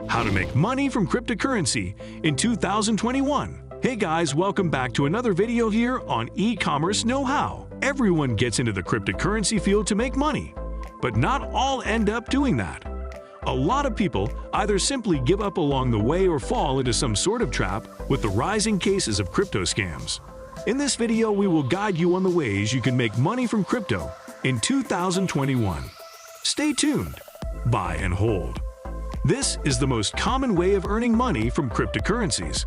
How to make money from cryptocurrency in 2021. Hey guys, welcome back to another video here on e-commerce know-how. Everyone gets into the cryptocurrency field to make money, but not all end up doing that. A lot of people either simply give up along the way or fall into some sort of trap with the rising cases of crypto scams. In this video, we will guide you on the ways you can make money from crypto in 2021. Stay tuned. Buy and hold. This is the most common way of earning money from cryptocurrencies.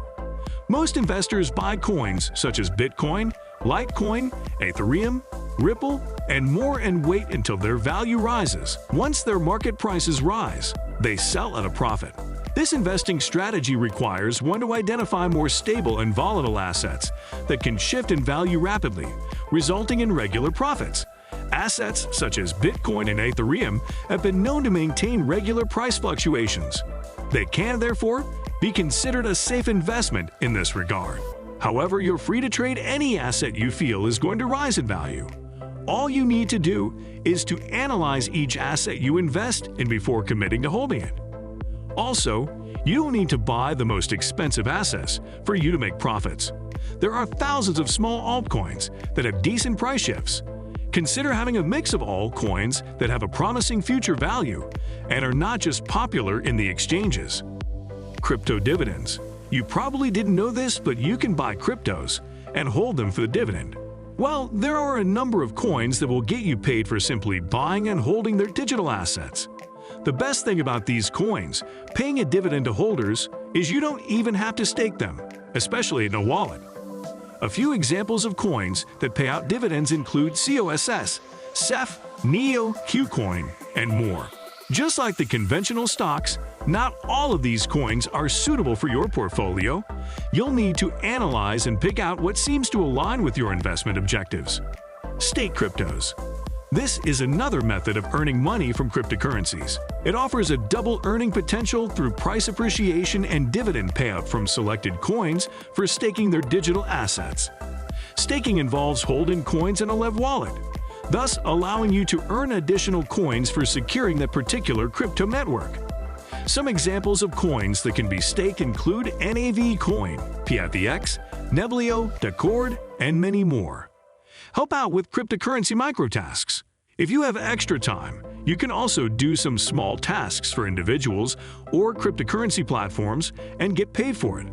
Most investors buy coins such as Bitcoin, Litecoin, Ethereum, Ripple, and more and wait until their value rises. Once their market prices rise, they sell at a profit. This investing strategy requires one to identify more stable and volatile assets that can shift in value rapidly, resulting in regular profits. Assets such as Bitcoin and Ethereum have been known to maintain regular price fluctuations. They can, therefore, be considered a safe investment in this regard. However, you're free to trade any asset you feel is going to rise in value. All you need to do is to analyze each asset you invest in before committing to holding it. Also, you don't need to buy the most expensive assets for you to make profits. There are thousands of small altcoins that have decent price shifts. Consider having a mix of altcoins that have a promising future value and are not just popular in the exchanges. Crypto dividends. You probably didn't know this, but you can buy cryptos and hold them for the dividend. Well, there are a number of coins that will get you paid for simply buying and holding their digital assets. The best thing about these coins, paying a dividend to holders, is you don't even have to stake them, especially in a wallet. A few examples of coins that pay out dividends include COSS, CEF, NEO, KuCoin, and more. Just like the conventional stocks, not all of these coins are suitable for your portfolio. You'll need to analyze and pick out what seems to align with your investment objectives. Stake cryptos. This is another method of earning money from cryptocurrencies. It offers a double earning potential through price appreciation and dividend payout from selected coins for staking their digital assets. Staking involves holding coins in a Lev wallet, thus allowing you to earn additional coins for securing that particular crypto network. Some examples of coins that can be staked include NAV Coin, PFEX, Neblio, Decord, and many more. Help out with cryptocurrency microtasks. If you have extra time, you can also do some small tasks for individuals or cryptocurrency platforms and get paid for it.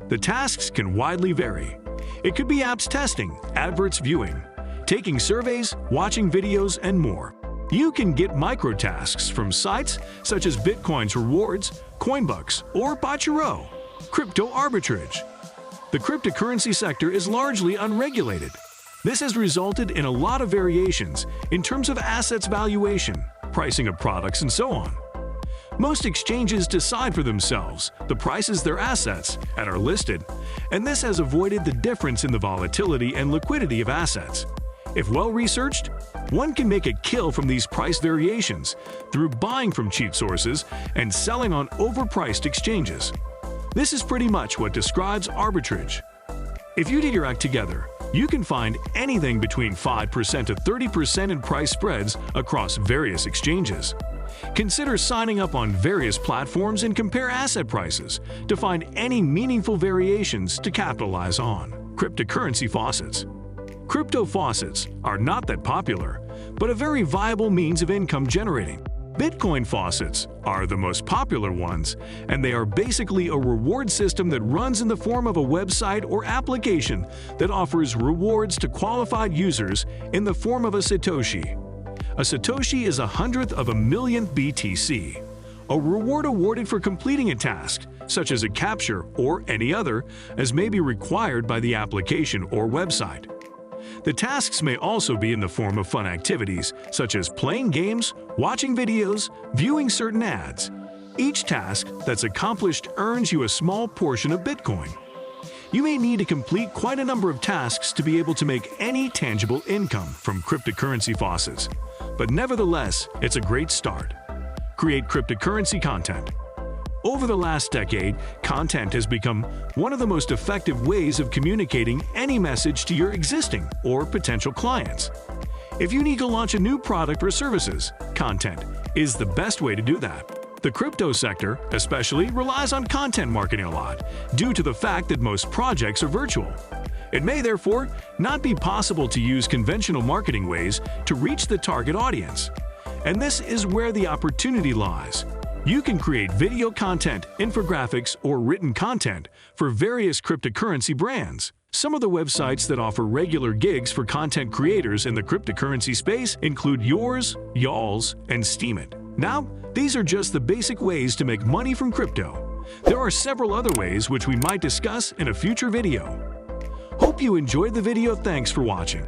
The tasks can widely vary. It could be apps testing, adverts viewing, taking surveys, watching videos, and more. You can get microtasks from sites such as Bitcoin's Rewards, Coinbucks, or Botchero. Crypto arbitrage. The cryptocurrency sector is largely unregulated. This has resulted in a lot of variations in terms of assets valuation, pricing of products, and so on. Most exchanges decide for themselves the prices their assets at are listed, and this has avoided the difference in the volatility and liquidity of assets. If well-researched, one can make a kill from these price variations through buying from cheap sources and selling on overpriced exchanges. This is pretty much what describes arbitrage. If you did your act together, you can find anything between 5% to 30% in price spreads across various exchanges. Consider signing up on various platforms and compare asset prices to find any meaningful variations to capitalize on. Cryptocurrency faucets. Crypto faucets are not that popular, but a very viable means of income generating. Bitcoin faucets are the most popular ones, and they are basically a reward system that runs in the form of a website or application that offers rewards to qualified users in the form of a Satoshi. A Satoshi is 1/100th of a millionth BTC, a reward awarded for completing a task, such as a capture or any other, as may be required by the application or website. The tasks may also be in the form of fun activities, such as playing games, watching videos, viewing certain ads. Each task that's accomplished earns you a small portion of Bitcoin. You may need to complete quite a number of tasks to be able to make any tangible income from cryptocurrency faucets, but nevertheless, it's a great start. Create cryptocurrency content. Over the last decade, content has become one of the most effective ways of communicating any message to your existing or potential clients. If you need to launch a new product or services, content is the best way to do that. The crypto sector, especially, relies on content marketing a lot, due to the fact that most projects are virtual. It may therefore not be possible to use conventional marketing ways to reach the target audience. And this is where the opportunity lies. You can create video content, infographics, or written content for various cryptocurrency brands. Some of the websites that offer regular gigs for content creators in the cryptocurrency space include Yours, Y'alls, and Steemit. Now, these are just the basic ways to make money from crypto. There are several other ways which we might discuss in a future video. Hope you enjoyed the video. Thanks for watching.